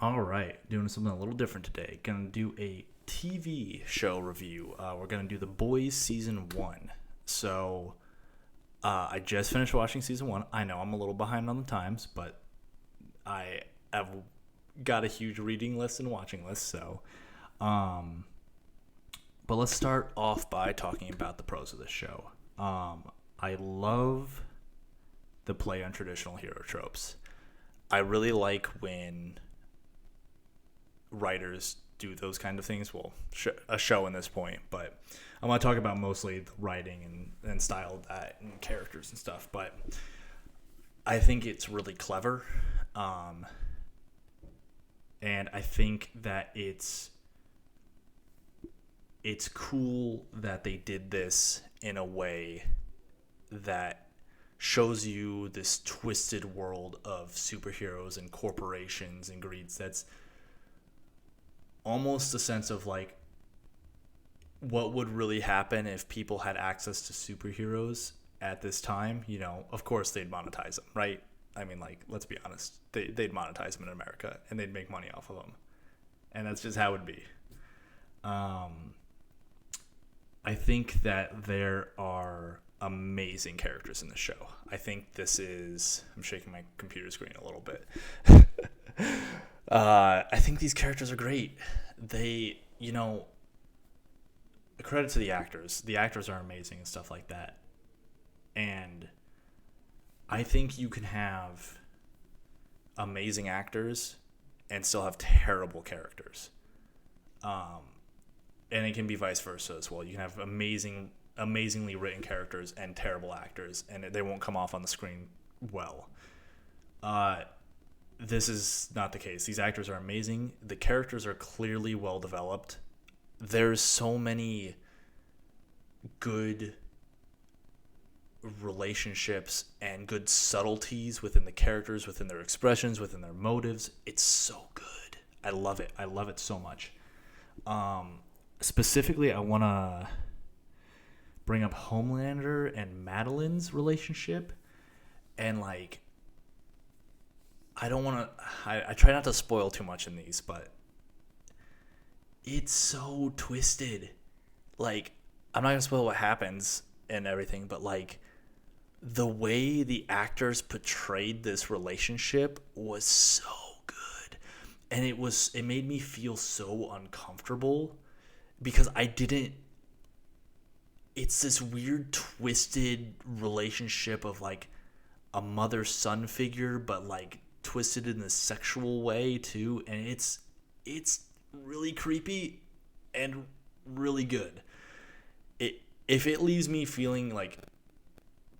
All right, doing something a little different today. Gonna do a TV show review. We're gonna do The Boys season one. So I just finished watching season one. I know I'm a little behind on the times, but I have got a huge reading list and watching list. Um, but let's start off by talking about the pros of this show. I love the play on traditional hero tropes. I really like when writers do those kind of things. Well, a show in this point, but I'm going to talk about mostly the writing and style of that and characters and stuff. But I think it's really clever. And I think that it's cool that they did this in a way that shows you this twisted world of superheroes and corporations and greeds. That's almost a sense of like what would really happen if people had access to superheroes at this time. Of course they'd monetize them, right? I mean, like, let's be honest, they'd monetize them in America and they'd make money off of them, and that's just how it would be. I think that there are amazing characters in the show. I think I'm shaking my computer screen a little bit. I think these characters are great. They, credit to the actors. The actors are amazing and stuff like that. And I think you can have amazing actors and still have terrible characters. And it can be vice versa as well. You can have amazingly written characters and terrible actors, and they won't come off on the screen well. This is not the case. These actors are amazing. The characters are clearly well developed. There's so many good relationships and good subtleties within the characters, within their expressions, within their motives. It's so good. I love it. I love it so much. Specifically, I want to bring up Homelander and Madeline's relationship. And, like, I don't want to... I try not to spoil too much in these, but it's so twisted. Like, I'm not going to spoil what happens and everything, but, like, the way the actors portrayed this relationship was so good. And it made me feel so uncomfortable because it's this weird twisted relationship of like a mother-son figure, but like twisted in a sexual way too, and it's really creepy and really good. If it leaves me feeling like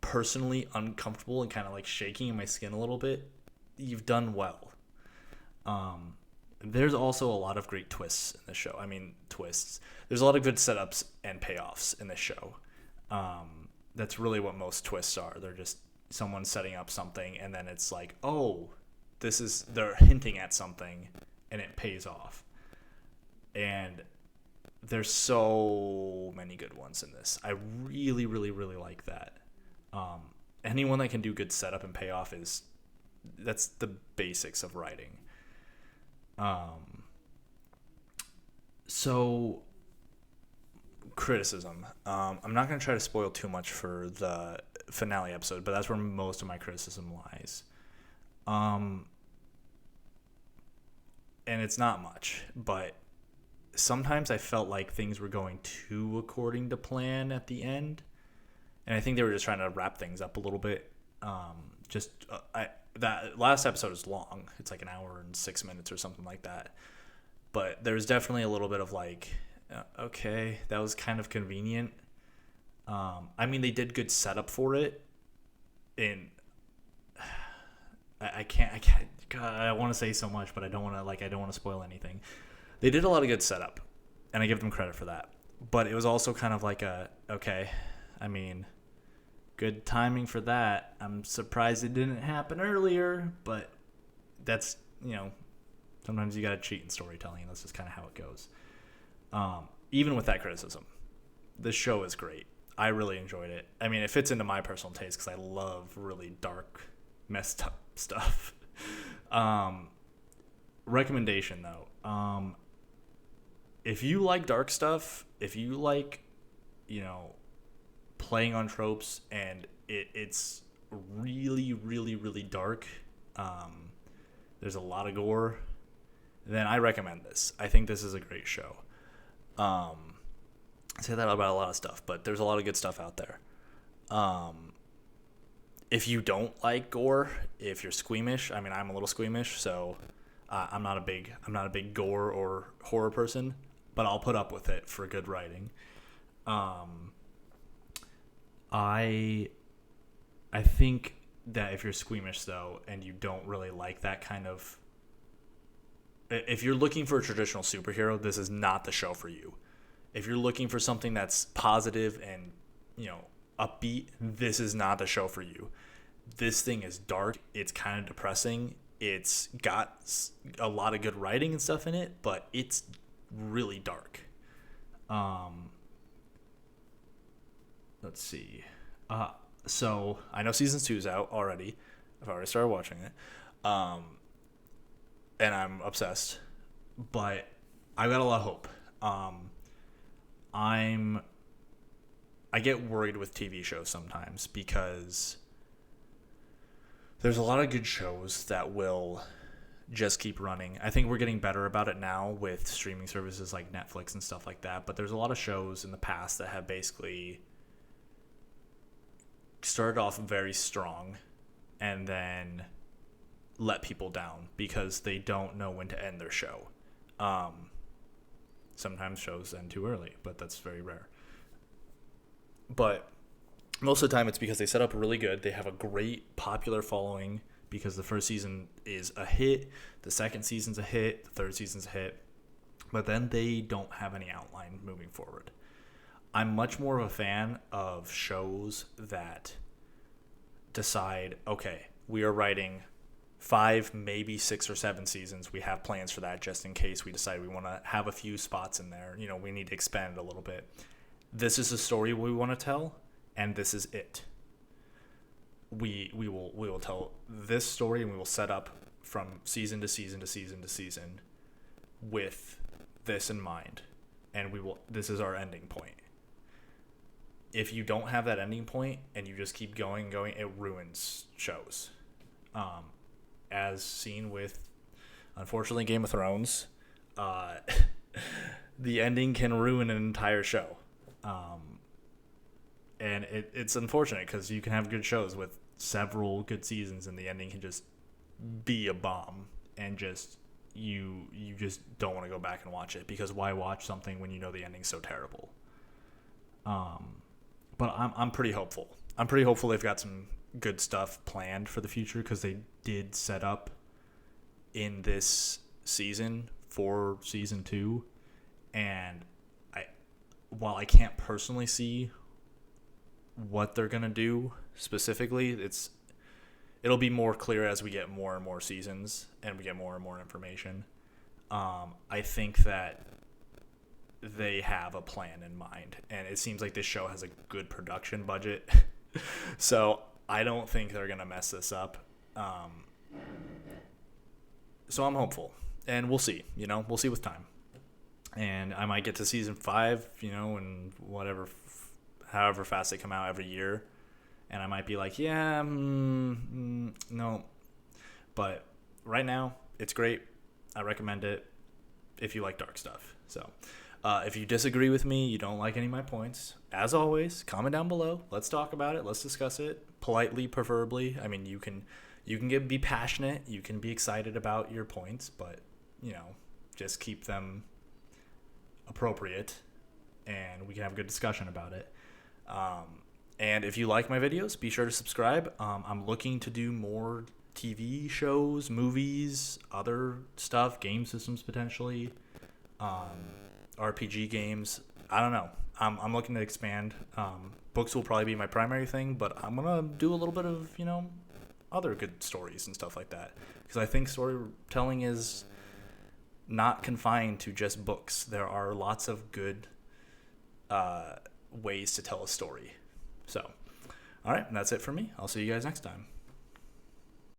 personally uncomfortable and kind of like shaking in my skin a little bit, you've done well. There's also a lot of great twists in the show. I mean, twists. There's a lot of good setups and payoffs in this show. That's really what most twists are. They're just someone setting up something, and then it's like, oh, they're hinting at something, and it pays off. And there's so many good ones in this. I really, really, really like that. Anyone that can do good setup and payoff that's the basics of writing. So criticism. I'm not going to try to spoil too much for the finale episode, but that's where most of my criticism lies. And it's not much, but sometimes I felt like things were going too according to plan at the end. And I think they were just trying to wrap things up a little bit. That last episode is long. It's like an hour and 6 minutes or something like that. But there's definitely a little bit of like, okay, that was kind of convenient. I mean, they did good setup for it. And I can't, God, I want to say so much, but I don't want to spoil anything. They did a lot of good setup, and I give them credit for that. But it was also kind of like okay, I mean, good timing for that. I'm surprised it didn't happen earlier, but that's, sometimes you got to cheat in storytelling, and that's just kind of how it goes. Even with that criticism, the show is great. I really enjoyed it. I mean, it fits into my personal taste because I love really dark, messed up stuff. recommendation though. If you like dark stuff, if you like, you know, playing on tropes and it's really, really, really dark, there's a lot of gore, then I recommend this. I think this is a great show. I say that about a lot of stuff, but there's a lot of good stuff out there. If you don't like gore, if you're squeamish, I mean, I'm a little squeamish, so I'm not a big gore or horror person, but I'll put up with it for good writing. I think that if you're squeamish though, and you don't really like that kind of, if you're looking for a traditional superhero, this is not the show for you. If you're looking for something that's positive and, you know, upbeat, this is not the show for you. This thing is dark. It's kind of depressing. It's got a lot of good writing and stuff in it, but it's really dark. Let's see. So I know season 2 is out already. I've already started watching it. And I'm obsessed. But I've got a lot of hope. I get worried with TV shows sometimes because there's a lot of good shows that will just keep running. I think we're getting better about it now with streaming services like Netflix and stuff like that. But there's a lot of shows in the past that have basically started off very strong and then let people down because they don't know when to end their show. Sometimes shows end too early, but that's very rare. But most of the time it's because they set up really good. They have a great popular following because the first season is a hit, the second season's a hit, the third season's a hit, but then they don't have any outline moving forward. I'm much more of a fan of shows that decide, okay, we are writing 5, maybe 6 or 7 seasons. We have plans for that just in case we decide we want to have a few spots in there. You know, we need to expand it a little bit. This is a story we want to tell, and this is it. We will tell this story, and we will set up from season to season to season to season with this in mind, and this is our ending point. If you don't have that ending point and you just keep going, it ruins shows. As seen with, unfortunately, Game of Thrones, the ending can ruin an entire show. And it's unfortunate because you can have good shows with several good seasons and the ending can just be a bomb and just you just don't want to go back and watch it because why watch something when you know the ending's so terrible? But I'm pretty hopeful. I'm pretty hopeful they've got some good stuff planned for the future because they did set up in this season for season 2, and while I can't personally see what they're gonna do specifically, it'll be more clear as we get more and more seasons and we get more and more information. I think that they have a plan in mind, and it seems like this show has a good production budget. So I don't think they're gonna mess this up. So I'm hopeful, and we'll see. You know, we'll see with time. And I might get to season 5, you know, and however fast they come out every year, and I might be like, yeah, no. But right now, it's great. I recommend it if you like dark stuff. So if you disagree with me, you don't like any of my points, as always, comment down below. Let's talk about it. Let's discuss it politely, preferably. I mean, you can be passionate. You can be excited about your points, but, you know, just keep them appropriate, and we can have a good discussion about it. And if you like my videos, be sure to subscribe. I'm looking to do more TV shows, movies, other stuff, game systems potentially, RPG games. I don't know. I'm looking to expand. Books will probably be my primary thing, but I'm gonna do a little bit of, you know, other good stories and stuff like that, because I think storytelling is not confined to just books. There are lots of good ways to tell a story. So, all right, that's it for me. I'll see you guys next time.